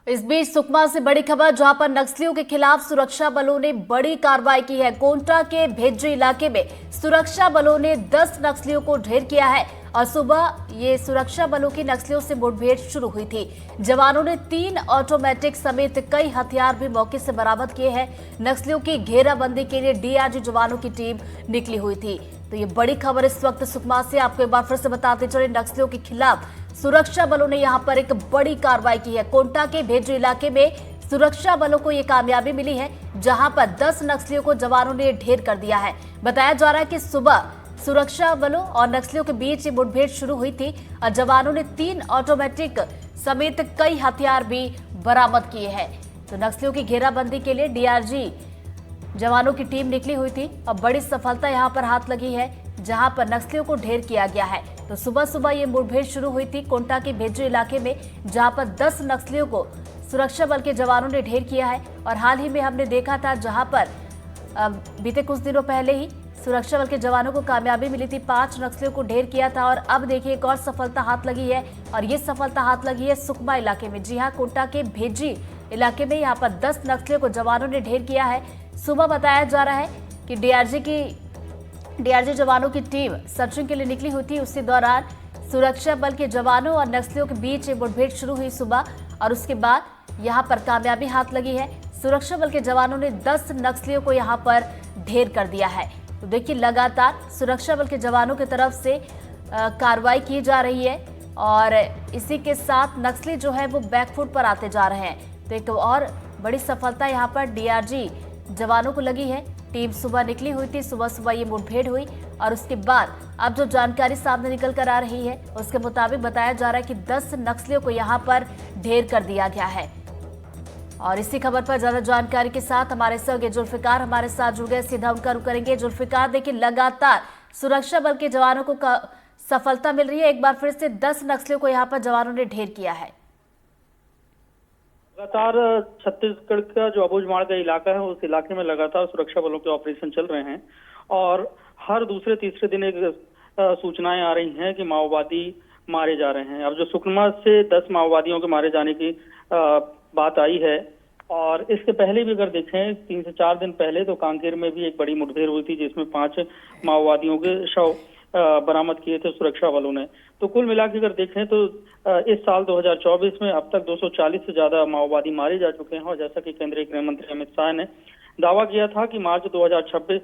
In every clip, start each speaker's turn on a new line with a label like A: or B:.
A: इस बीच सुकमा से बड़ी खबर, जहां पर नक्सलियों के खिलाफ सुरक्षा बलों ने बड़ी कार्रवाई की है। कोंटा के भेज्जी इलाके में सुरक्षा बलों ने 10 नक्सलियों को ढेर किया है और सुबह ये सुरक्षा बलों की नक्सलियों से मुठभेड़ शुरू हुई थी। जवानों ने 3 ऑटोमेटिक समेत कई हथियार भी मौके से बरामद किए हैं। नक्सलियों की घेराबंदी के लिए डीआरजी जवानों की टीम निकली हुई थी। तो ये बड़ी खबर इस वक्त सुकमा से, आपको एक बार फिर से बताते चले, नक्सलियों के खिलाफ सुरक्षा बलों ने यहां पर एक बड़ी कार्रवाई की है। कोंटा के भेज्जी इलाके में सुरक्षा बलों को यह कामयाबी मिली है, जहां पर 10 नक्सलियों को जवानों ने ढेर कर दिया है। बताया जा रहा है कि सुबह सुरक्षा बलों और नक्सलियों के बीच मुठभेड़ शुरू हुई थी और जवानों ने 3 ऑटोमेटिक समेत कई हथियार भी बरामद किए हैं। तो नक्सलियों की घेराबंदी के लिए डीआरजी जवानों की टीम निकली हुई थी और बड़ी सफलता यहां पर हाथ लगी है, जहां पर नक्सलियों को ढेर किया गया है। तो सुबह सुबह ये मुठभेड़ शुरू हुई थी कोंटा के भेज्जी इलाके में, जहां पर 10 नक्सलियों को सुरक्षा बल के जवानों ने ढेर किया है। और हाल ही में हमने देखा था, जहां पर बीते कुछ दिनों पहले ही सुरक्षा बल के जवानों को कामयाबी मिली थी, 5 नक्सलियों को ढेर किया था। और अब देखिए एक और सफलता हाथ लगी है, और ये सफलता हाथ लगी है सुकमा इलाके में। जी हाँ, कोंटा के भेज्जी इलाके में यहाँ पर 10 नक्सलियों को जवानों ने ढेर किया है। सुबह बताया जा रहा है कि डीआरजी जवानों की टीम सर्चिंग के लिए निकली हुई थी। उसी दौरान सुरक्षा बल के जवानों और नक्सलियों के बीच मुठभेड़ शुरू हुई सुबह, और उसके बाद यहां पर कामयाबी हाथ लगी है। सुरक्षा बल के जवानों ने 10 नक्सलियों को यहां पर ढेर कर दिया है। तो देखिए, लगातार सुरक्षा बल के जवानों की तरफ से कार्रवाई की जा रही है, और इसी के साथ नक्सली जो है वो बैकफुट पर आते जा रहे हैं। तो एक और बड़ी सफलता यहाँ पर डीआरजी जवानों को लगी है। टीम सुबह निकली हुई थी, सुबह सुबह ये मुठभेड़ हुई, और उसके बाद अब जो जानकारी सामने निकल कर आ रही है उसके मुताबिक बताया जा रहा है कि 10 नक्सलियों को यहां पर ढेर कर दिया गया है। और इसी खबर पर ज्यादा जानकारी के साथ हमारे सहयोगी जुल्फिकार हमारे साथ जुड़ गए, सीधा उनका रुख करेंगे। जुल्फिकार, देखिए लगातार सुरक्षा बल के जवानों को सफलता मिल रही है, एक बार फिर से 10 नक्सलियों को यहाँ पर जवानों ने ढेर किया है।
B: लगातार छत्तीसगढ़ का जो अबूझमाड़ का इलाका है, उस इलाके में लगातार सुरक्षा बलों के ऑपरेशन चल रहे हैं, और हर दूसरे तीसरे दिन एक सूचनाएं आ रही हैं कि माओवादी मारे जा रहे हैं। अब जो सुकमा से 10 माओवादियों के मारे जाने की बात आई है, और इसके पहले भी अगर देखें 3 से 4 दिन पहले तो कांकेर में भी एक बड़ी मुठभेड़ हुई थी, जिसमें 5 माओवादियों के शव बरामद किए थे सुरक्षा बलों ने। तो कुल मिला के अगर देखें तो इस साल 2024 में अब तक 240 से ज्यादा माओवादी मारे जा चुके हैं। और जैसा कि केंद्रीय गृह मंत्री अमित शाह ने दावा किया था कि मार्च 2026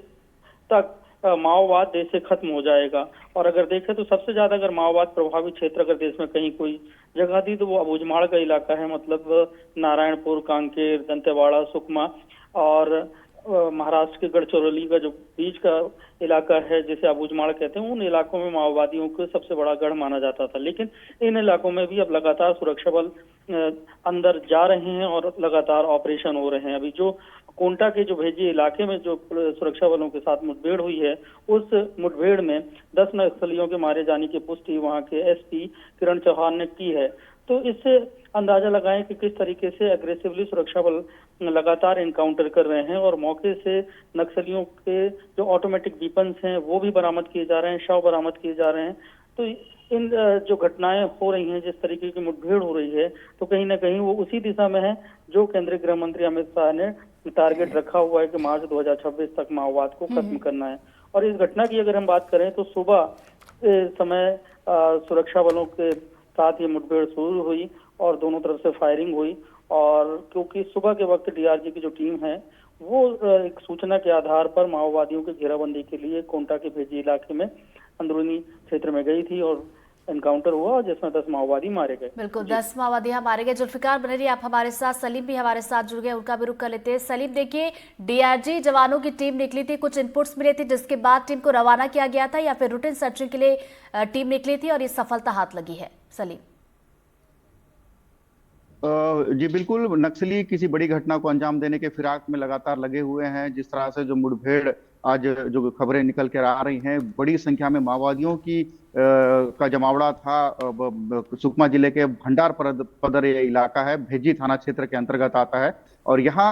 B: तक माओवाद देश से खत्म हो जाएगा। और अगर देखें तो सबसे ज्यादा अगर माओवाद प्रभावित क्षेत्र अगर देश में कहीं कोई जगह थी तो वो अबूझमाड़ का इलाका है, मतलब नारायणपुर, कांकेर, दंतेवाड़ा, सुकमा और महाराष्ट्र के गढ़चिरौली का जो बीच का इलाका है जिसे अबूझमाड़ कहते हैं, उन इलाकों में माओवादियों को सबसे बड़ा गढ़ माना जाता था। लेकिन इन इलाकों में भी अब लगातार सुरक्षा बल अंदर जा रहे हैं और लगातार ऑपरेशन हो रहे हैं। अभी जो कोंटा के जो भेज्जी इलाके में जो सुरक्षा बलों के साथ मुठभेड़ हुई है, उस मुठभेड़ में 10 नक्सलियों के मारे जाने की पुष्टि वहां के एसपी किरण चौहान ने की है। तो इससे अंदाजा लगाएं कि किस तरीके से अग्रेसिवली सुरक्षा बल लगातार इनकाउंटर कर रहे हैं, और मौके से नक्सलियों के जो ऑटोमेटिक वीपन्स हैं वो भी बरामद किए जा रहे हैं, शव बरामद किए जा रहे हैं। तो इन जो घटनाएं हो रही हैं, जिस तरीके की मुठभेड़ हो रही है, तो कहीं ना कहीं वो उसी दिशा में है जो केंद्रीय गृह मंत्री अमित शाह ने टारगेट रखा हुआ है कि मार्च 2026 तक माओवाद को खत्म करना है। और इस घटना की अगर हम बात करें तो सुबह समय सुरक्षा बलों के साथ ये मुठभेड़ शुरू हुई और दोनों तरफ से फायरिंग हुई। और क्योंकि सुबह के वक्त डीआरजी की जो टीम है वो एक सूचना के आधार पर माओवादियों की घेराबंदी के लिए कोंटा के भेज्जी इलाके में अंदरूनी क्षेत्र में गई थी, और एनकाउंटर हुआ जिसमें 10 माओवादी मारे गए।
A: बिल्कुल, 10 माओवादी यहाँ मारे गए। जुल्फिकार बने रहिए आप हमारे साथ। सलीम भी हमारे साथ जुड़ गए, उनका भी रुख कर लेते हैं। सलीम, देखिए डीआरजी जवानों की टीम निकली थी, कुछ इनपुट्स मिले थे जिसके बाद टीम को रवाना किया गया था, या फिर रूटीन सर्चिंग के लिए टीम निकली थी और ये सफलता हाथ लगी है? सलीम।
C: जी बिल्कुल, नक्सली किसी बड़ी घटना को अंजाम देने के फिराक में लगातार लगे हुए हैं। जिस तरह से जो मुठभेड़ आज जो खबरें निकल कर आ रही हैं, बड़ी संख्या में माओवादियों की का जमावड़ा था। सुकमा जिले के भंडार पदर ये इलाका है, भेज्जी थाना क्षेत्र के अंतर्गत आता है, और यहाँ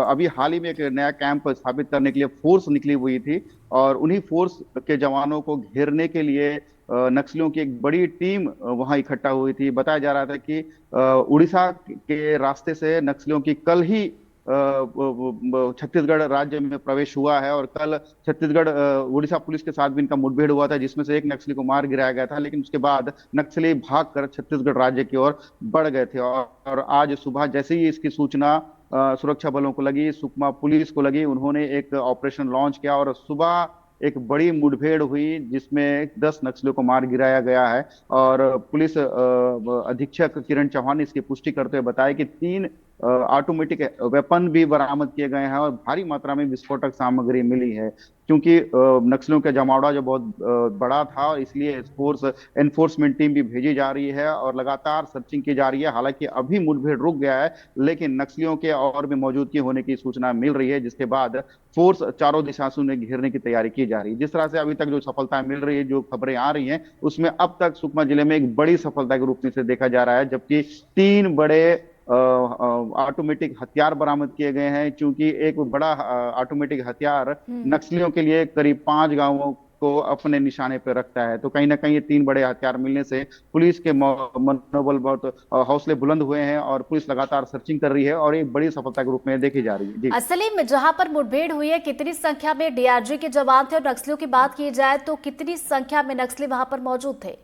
C: अभी हाल ही में एक नया कैंप स्थापित करने के लिए फोर्स निकली हुई थी, और उन्हीं फोर्स के जवानों को घेरने के लिए नक्सलियों की एक बड़ी टीम वहां इकट्ठा हुई थी। बताया जा रहा था कि उड़ीसा के रास्ते से नक्सलियों की कल ही छत्तीसगढ़ राज्य में प्रवेश हुआ है, और कल छत्तीसगढ़ उड़ीसा पुलिस के साथ भी इनका मुठभेड़ हुआ था, जिसमें से एक नक्सली को मार गिराया गया था। लेकिन उसके बाद नक्सली भागकर छत्तीसगढ़ राज्य की ओर बढ़ गए थे, और आज सुबह जैसे ही इसकी सूचना सुरक्षा बलों को लगी, सुकमा पुलिस को लगी, उन्होंने एक ऑपरेशन लॉन्च किया और सुबह एक बड़ी मुठभेड़ हुई जिसमें 10 नक्सलियों को मार गिराया गया है। और पुलिस अधीक्षक किरण चौहान ने इसकी पुष्टि करते हुए बताया कि 3 ऑटोमेटिक वेपन भी बरामद किए गए हैं और भारी मात्रा में विस्फोटक सामग्री मिली है, क्योंकि नक्सलियों का जमावड़ा जो बहुत बड़ा था, और इसलिए फोर्स एनफोर्समेंट टीम भी भेजी जा रही है और लगातार सर्चिंग की जा रही है। हालांकि अभी मुठभेड़ रुक गया है, लेकिन नक्सलियों के और भी मौजूदगी होने की सूचना मिल रही है, जिसके बाद फोर्स चारों दिशा से उन्हें घेरने की तैयारी की जा रही है। जिस तरह से अभी तक जो सफलता मिल रही है, जो खबरें आ रही हैं, उसमें अब तक सुकमा जिले में एक बड़ी सफलता के रूप में से देखा जा रहा है, जबकि 3 बड़े ऑटोमेटिक हथियार बरामद किए गए हैं। क्योंकि एक बड़ा ऑटोमेटिक हथियार नक्सलियों के लिए करीब 5 गांवों को अपने निशाने पर रखता है। तो कहीं ना कहीं ये 3 बड़े हथियार मिलने से पुलिस के मनोबल बहुत हौसले बुलंद हुए हैं, और पुलिस लगातार सर्चिंग कर रही है और एक बड़ी सफलता के रूप में देखी जा रही है। जी
A: सलीम, जहां पर मुठभेड़ हुई है, कितनी संख्या में डीआरजी के जवान थे, और नक्सलियों की बात की जाए तो कितनी संख्या में नक्सली वहां पर मौजूद थे?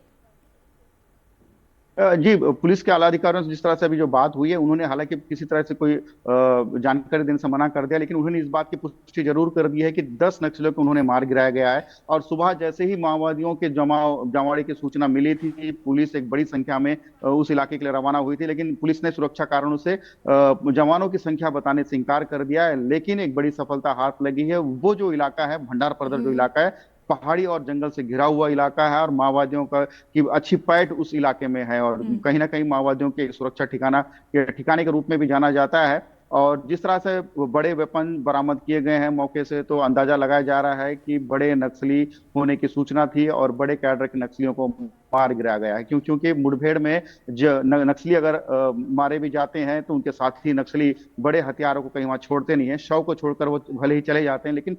C: जी, पुलिस के आला अधिकारियों से जिस तरह से अभी जो बात हुई है, उन्होंने हालांकि किसी तरह से कोई जानकारी देने से मना कर दिया, लेकिन उन्होंने इस बात की पुष्टि जरूर कर दी है कि 10 नक्सलियों को उन्होंने मार गिराया गया है। और सुबह जैसे ही माओवादियों के जमावड़े की सूचना मिली थी, पुलिस एक बड़ी संख्या में उस इलाके के लिए रवाना हुई थी, लेकिन पुलिस ने सुरक्षा कारणों से जवानों की संख्या बताने से इंकार कर दिया है। लेकिन एक बड़ी सफलता हाथ लगी है। वो जो इलाका है, भंडार परदर जो इलाका है, पहाड़ी और जंगल से घिरा हुआ इलाका है, और माओवादियों का की अच्छी पैठ उस इलाके में है, और कहीं ना कहीं माओवादियों के सुरक्षा ठिकाने के रूप में भी जाना जाता है। और जिस तरह से बड़े वेपन बरामद किए गए हैं मौके से, तो अंदाजा लगाया जा रहा है कि बड़े नक्सली होने की सूचना थी और बड़े कैडर के नक्सलियों को मार गिराया गया है। क्योंकि मुठभेड़ में नक्सली अगर मारे भी जाते हैं, तो उनके साथी नक्सली बड़े हथियारों को कहीं वहां छोड़ते नहीं है। शव को छोड़कर वो भले ही चले जाते हैं, लेकिन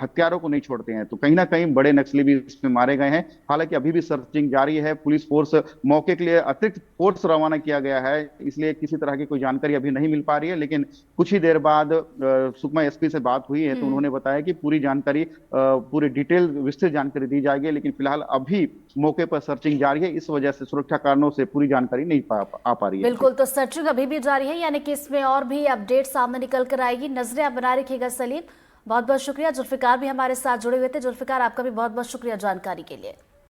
C: हथियारों को नहीं छोड़ते हैं। तो कहीं ना कहीं बड़े नक्सली भी इसमें मारे गए हैं। हालांकि अभी भी सर्चिंग जारी है। पुलिस फोर्स मौके के लिए अतिरिक्त फोर्स रवाना किया गया है, इसलिए किसी तरह की कोई जानकारी अभी नहीं मिल पा रही है। लेकिन कुछ ही देर बाद सुकमा एसपी से बात हुई है, तो उन्होंने बताया कि पूरी जानकारी, पूरी डिटेल विस्तृत जानकारी दी जाएगी। लेकिन फिलहाल अभी मौके पर सर्चिंग जारी है, इस वजह से सुरक्षा कारणों से पूरी जानकारी नहीं आ पा रही है।
A: बिल्कुल, तो सर्चिंग अभी भी जारी है, यानी कि इसमें और भी अपडेट सामने निकल कर आएगी। नजरें आप बना रखिएगा सलीम। बहुत बहुत शुक्रिया। जुल्फिकार भी हमारे साथ जुड़े हुए थे। जुल्फिकार, आपका भी बहुत बहुत शुक्रिया जानकारी के लिए।